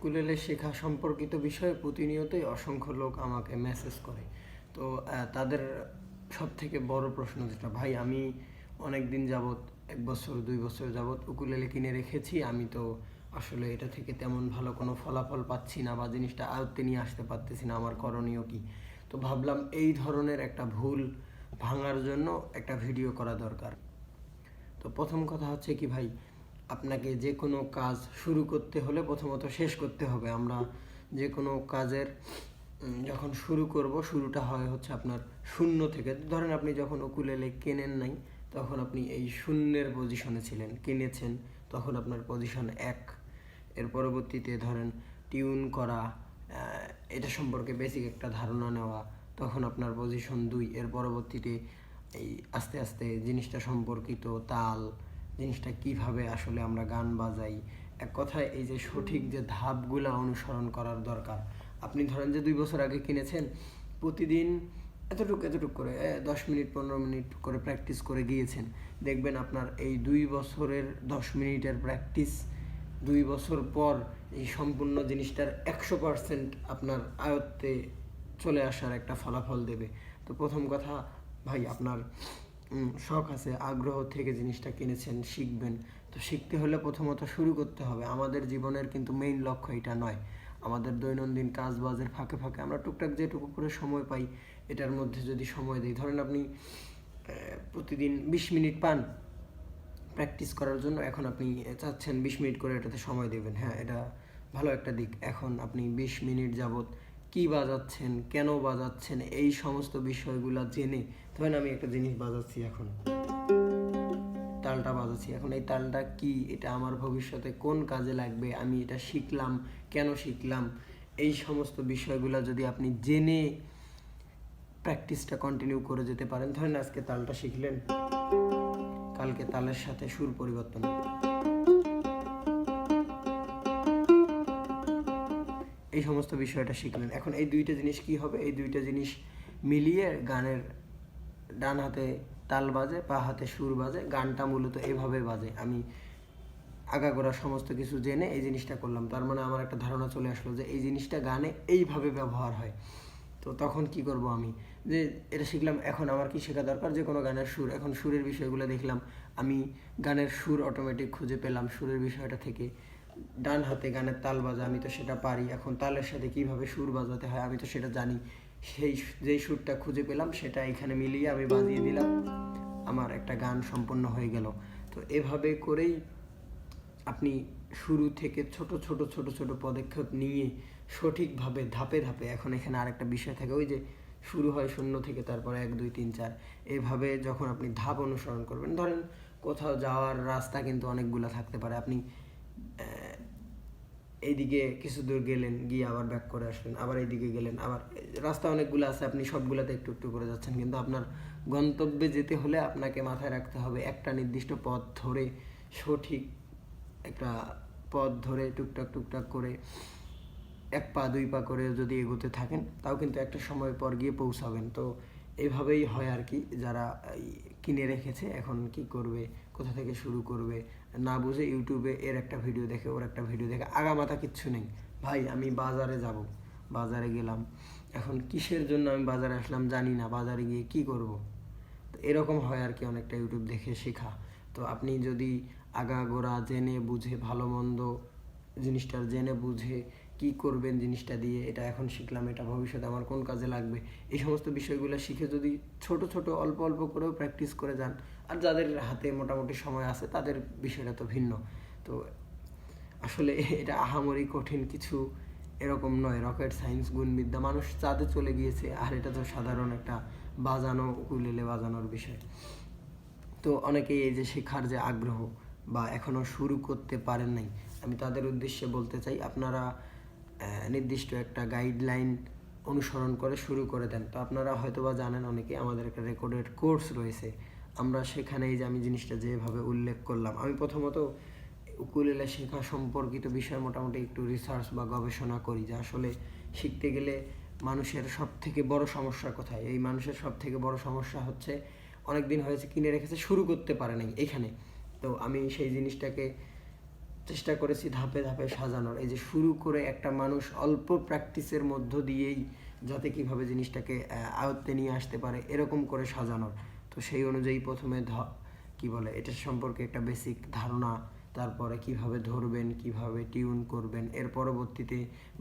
Ukulele শেখা সম্পর্কিত বিষয়ে প্রতিনিয়তই অসংখ্য লোক আমাকে মেসেজ করে। তো তাদের সবথেকে বড় প্রশ্ন যেটা, ভাই আমি অনেক দিন যাবৎ 1 বছর 2 বছর যাবৎ উকুলেলে কিনে রেখেছি, আমি তো আসলে এটা থেকে তেমন ভালো কোনো ফলাফল পাচ্ছি না বা জিনিসটা আয়ত্তে নিয়ে আসতে পারতেছি না, আমার করণীয় কী? তো ভাবলাম এই ধরনের একটা ভুল ভাঙার জন্য একটা ভিডিও করা দরকার। তো প্রথম কথা হচ্ছে কি ভাই, আপনাকে যে কোনো কাজ শুরু করতে হলে প্রথমত শেষ করতে হবে। আমরা যে কোনো কাজের যখন শুরু করব, শুরুটা হচ্ছে আপনার শূন্য থেকে। ধরেন আপনি যখন উকুলেলে কেনেন নাই, তখন আপনি এই শূন্যের পজিশনে ছিলেন, কিনেছেন তখন আপনার পজিশন 1। এর পরবর্তীতে ধরেন টিউন করা, এটা সম্পর্কে বেসিক একটা ধারণা নেওয়া, তখন আপনার পজিশন 2। এর পরবর্তীতে এই আস্তে আস্তে জিনিসটা সম্পর্কিত তাল, জিনিসটা কিভাবে আসলে আমরা গান বাজাই, এক কথায় এই যে সঠিক যে ধাপগুলো অনুসরণ করার দরকার। আপনি ধরেন যে 2 বছর আগে কিনেছেন, প্রতিদিন এতটুক করে 10 মিনিট 15 মিনিট করে প্র্যাকটিস করে গিয়েছেন, দেখবেন আপনার এই 2 বছরের 10 মিনিটের প্র্যাকটিস 2 বছর পর এই সম্পূর্ণ জিনিসটার 100% আপনার আয়ত্তে চলে আসার একটা ফলাফল দেবে। তো প্রথম কথা ভাই, আপনার শখ আছে, আগ্রহ থেকে জিনিসটা কিনেছেন, শিখবেন। তো শিখতে হলে প্রথমত শুরু করতে হবে। আমাদের জীবনের কিন্তু মেইন লক্ষ্য এটা নয়। আমাদের দৈনন্দিন কাজ বাজের ফাঁকে ফাঁকে আমরা টুকটাক যেটুকু করে সময় পাই, এটার মধ্যে যদি সময় দিই, ধরেন আপনি প্রতিদিন 20 মিনিট পান প্র্যাকটিস করার জন্য, এখন আপনি চাচ্ছেন 20 মিনিট করে এটাতে সময় দেবেন। হ্যাঁ, এটা ভালো একটা দিক। এখন আপনি 20 মিনিট যাবৎ কী বাজাচ্ছেন, কেন বাজাচ্ছেন, এই সমস্ত বিষয়গুলো জেনে, ধরেন আমি একটা জিনিস বাজাচ্ছি, এখন তালটা বাজাচ্ছি, এখন এই তালটা কি, এটা আমার ভবিষ্যতে কোন কাজে লাগবে, আমি এটা শিখলাম কেন শিখলাম, এই সমস্ত বিষয়গুলো যদি আপনি জেনে প্র্যাকটিসটা কন্টিনিউ করে যেতে পারেন। ধরেন আজকে তালটা শিখলেন, কালকে তালের সাথে সুর পরিবর্তন, এই সমস্ত বিষয়টা শিখলেন। এখন এই দুইটা জিনিস কি হবে, এই দুইটা জিনিস মিলিয়ে গানের ডান হাতে তাল বাজে, বা হাতে সুর বাজে, গানটা মূলত এভাবে বাজে। আমি আগাগোড়া সমস্ত কিছু জেনে এই জিনিসটা করলাম, তার মানে আমার একটা ধারণা চলে আসলো যে এই জিনিসটা গানে এইভাবে ব্যবহার হয়। তো তখন কি করব, আমি যে এটা শিখলাম, এখন আমার কি শেখা দরকার, যে কোনো গানের সুর। এখন সুরের বিষয়গুলো দেখলাম, আমি গানের সুর অটোমেটিক খুঁজে পেলাম সুরের বিষয়টা থেকে। ডান হাতে গানের তাল বাজা, আমি তো সেটা পারি। এখন তালের সাথে কিভাবে সুর বাজাতে হয় আমি তো সেটা জানি। যেই সুরটা খুঁজে পেলাম সেটা এখানে মিলিয়ে আমি বাজিয়ে দিলাম, আমার একটা গান সম্পন্ন হয়ে গেল। তো এভাবে করেই আপনি শুরু থেকে ছোট ছোট ছোট ছোট পদক্ষেপ নিয়ে সঠিকভাবে ধাপে ধাপে, এখন এখানে আরেকটা বিষয় থাকে, ওই যে শুরু হয় শূন্য থেকে, তারপর 1 2 3 4, এভাবে যখন আপনি ধাপ অনুসরণ করবেন, ধরেন কোথাও যাওয়ার রাস্তা কিন্তু অনেকগুলো থাকতে পারে, আপনি এইদিকে কিছু দূর গেলেন, গিয়ে আবার ব্যাক করে আসলেন, আবার এইদিকে গেলেন, আবার রাস্তা অনেকগুলো আছে, আপনি সবগুলোতে একটু একটু করে যাচ্ছেন, কিন্তু আপনার গন্তব্যে যেতে হলে আপনাকে মাথায় রাখতে হবে একটা নির্দিষ্ট পথ ধরে, সঠিক একটা পথ ধরে টুকটাক টুকটাক করে 1 পা 2 পা করে যদি এগোতে থাকেন, তাও কিন্তু একটা সময় পর গিয়ে পৌঁছাবেন। তো এইভাবেই হয় আর কি। যারা কিনে রেখেছে, এখন কি করবে, কোথা থেকে শুরু করবে না বুঝে ইউটিউবে এর একটা ভিডিও দেখে, ওর একটা ভিডিও দেখে, আগামাথা কিচ্ছু নেই। ভাই আমি বাজারে যাব, বাজারে গেলাম, এখন কিসের জন্য আমি বাজারে আসলাম জানি না, বাজারে গিয়ে কি করব। তো এরকম হয় আর কি, অনেকটা ইউটিউব দেখে শেখা। তো আপনি যদি আগাগোড়া জেনে বুঝে, ভালো মন্দ জিনিসটার জেনে বুঝে কি করবেন জিনিসটা দিয়ে, এটা এখন শিখলাম, এটা ভবিষ্যতে আমার কোন কাজে লাগবে, এই সমস্ত বিষয়গুলো শিখে যদি ছোট ছোট অল্প অল্প করেও প্র্যাকটিস করে যান, আর যাদের হাতে মোটামুটি সময় আছে তাদের বিষয়টা তো ভিন্ন। তো আসলে এটা আহামরি কঠিন কিছু এরকম নয়, রকেট সায়েন্স, গুণবিদ্যা, মানুষ চাঁদে চলে গিয়েছে, আর এটা তো সাধারণ একটা বাজানো, উকুলেলে বাজানোর বিষয়। তো অনেকেই এই যে শেখার যে আগ্রহ বা এখনও শুরু করতে পারেন নাই, আমি তাদের উদ্দেশ্যে বলতে চাই, আপনারা নির্দিষ্ট একটা গাইডলাইন অনুসরণ করে শুরু করে দেন। তো আপনারা হয়তো বা জানেন, অনেকে আমাদের একটা রেকর্ডেড কোর্স রয়েছে, আমরা সেখানে এই যে আমি জিনিসটা যেভাবে উল্লেখ করলাম, আমি প্রথমত উকুলেলে শেখা সম্পর্কিত বিষয় মোটামুটি একটু রিসার্চ বা গবেষণা করি, যে আসলে শিখতে গেলে মানুষের সব থেকে বড় সমস্যা কোথায়। এই মানুষের সব থেকে বড় সমস্যা হচ্ছে, অনেক দিন হয়েছে কিনে রেখেছে, শুরু করতে পারে নাই এখানে। তো আমি সেই জিনিসটাকে চেষ্টা করেছি ধাপে ধাপে সাজানোর। এই যে শুরু করে একটা মানুষ অল্প প্র্যাকটিসের মধ্য দিয়েই যাতে কীভাবে জিনিসটাকে আয়ত্তে নিয়ে আসতে পারে এরকম করে সাজানোর। তো সেই অনুযায়ী প্রথমে কী বলে এটার সম্পর্কে একটা বেসিক ধারণা, তারপরে কিভাবে ধরবেন, কিভাবে টিউন করবেন, এর পরবর্তীতে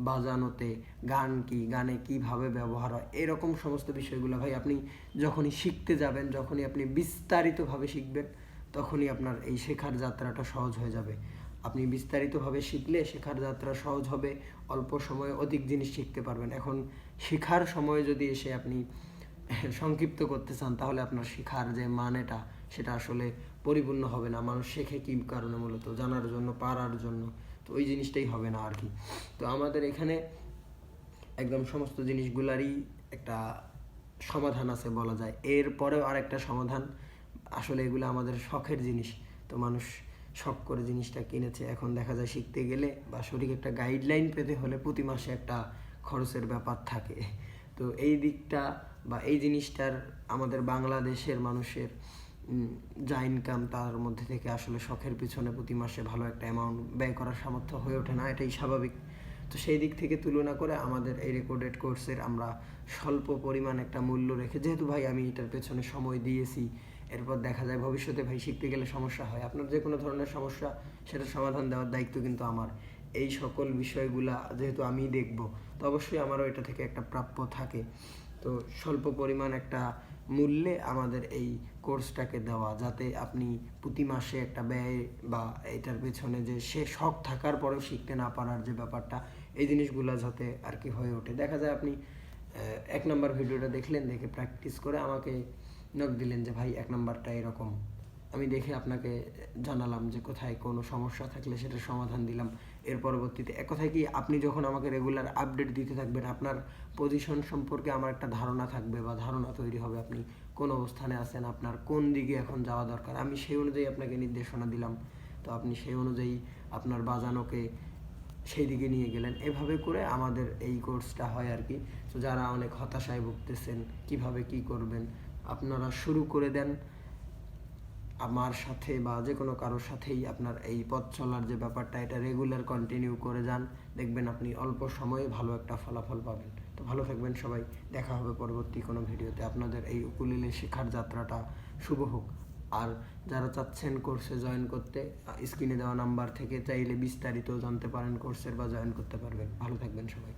বাজানোতে গান কি, গানে কিভাবে ব্যবহার হয়, এরকম সমস্ত বিষয়গুলো ভাই আপনি যখনই শিখতে যাবেন, যখনই আপনি বিস্তারিতভাবে শিখবেন, তখনই আপনার এই শেখার যাত্রাটা সহজ হয়ে যাবে। আপনি বিস্তারিতভাবে শিখলে শেখার যাত্রা সহজ হবে, অল্প সময়ে অধিক জিনিস শিখতে পারবেন। এখন শেখার সময়ে যদি এসে আপনি সংক্ষিপ্ত করতে চান, তাহলে আপনার শেখার যে মানেটা সেটা আসলে পরিপূর্ণ হবে না। মানুষ শেখে কী কারণে? মূলত জানার জন্য, পারার জন্য। তো ওই জিনিসটাই হবে না আর কি। তো আমাদের এখানে একদম সমস্ত জিনিসগুলারই একটা সমাধান আছে বলা যায়। এরপরেও আরেকটা সমাধান, আসলে এগুলো আমাদের শখের জিনিস। তো মানুষ শখ করে জিনিসটা কিনেছে, এখন দেখা যায় শিখতে গেলে বা সঠিক একটা গাইডলাইন পেতে হলে প্রতি মাসে একটা খরচের ব্যাপার থাকে। তো এই দিকটা বা এই জিনিসটার আমাদের বাংলাদেশের মানুষের যা ইনকাম, তার মধ্যে থেকে আসলে শখের পিছনে প্রতি মাসে ভালো একটা অ্যামাউন্ট ব্যয় করার সামর্থ্য হয়ে ওঠে না, এটাই স্বাভাবিক। তো সেই দিক থেকে তুলনা করে আমাদের এই রেকর্ডেড কোর্সের আমরা স্বল্প পরিমাণ একটা মূল্য রেখে, যেহেতু ভাই আমি এটার পেছনে সময় দিয়েছি, এরপর দেখা যায় ভবিষ্যতে ভাই শিখতে গেলে সমস্যা হয়, আপনার যে কোনো ধরনের সমস্যা সেটা সমাধান দেওয়ার দায়িত্ব কিন্তু আমার। এই সকল বিষয়গুলা যেহেতু আমি দেখব, তো অবশ্যই আমারও এটা থেকে একটা প্রাপ্য থাকে। তো স্বল্প পরিমাণ একটা মূল্যে আমাদের এই কোর্সটাকে দেওয়া, যাতে আপনি প্রতি মাসে একটা ব্যয় বা এটার পেছনে যে সে শখ থাকার পরেও শিখতে না পারার যে ব্যাপারটা, এই জিনিসগুলো যাতে আর কি হয়ে ওঠে। দেখা যায় আপনি 1 নাম্বার ভিডিওটা দেখলেন, দেখে প্র্যাকটিস করে আমাকে নক দিলেন যে ভাই 1 নাম্বারটা এরকম, আমি দেখে আপনাকে জানালাম যে কোথায় কোনো সমস্যা থাকলে সেটার সমাধান দিলাম। এর পরবর্তীতে এক কথায় কি, আপনি যখন আমাকে রেগুলার আপডেট দিতে থাকবেন, আপনার পজিশন সম্পর্কে আমার একটা ধারণা থাকবে বা ধারণা তৈরি হবে, আপনি কোন অবস্থানে আছেন, আপনার কোন দিকে এখন যাওয়া দরকার, আমি সেই অনুযায়ী আপনাকে নির্দেশনা দিলাম। তো আপনি সেই অনুযায়ী আপনার বাজানোকে সেই দিকে নিয়ে গেলেন। এভাবে করে আমাদের এই কোর্সটা হয় আর কি। তো যারা অনেক হতাশায় ভুগতেছেন কিভাবে কি করবেন, আপনারা শুরু করে দেন আমার সাথে বা যে কোনো কারোর সাথেই। আপনার এই পথ চলার যে ব্যাপারটা, এটা রেগুলার কন্টিনিউ করে যান, দেখবেন আপনি অল্প সময়ে ভালো একটা ফলাফল পাবেন। তো ভালো থাকবেন সবাই, দেখা হবে পরবর্তী কোনো ভিডিওতে। আপনাদের এই উকুলেলে শেখার যাত্রাটা শুভ হোক। আর যারা চাচ্ছেন কোর্সে জয়েন করতে, স্ক্রিনে দেওয়া নাম্বার থেকে চাইলে বিস্তারিত জানতে পারেন কোর্সের বা জয়েন করতে পারবেন। ভালো থাকবেন সবাই।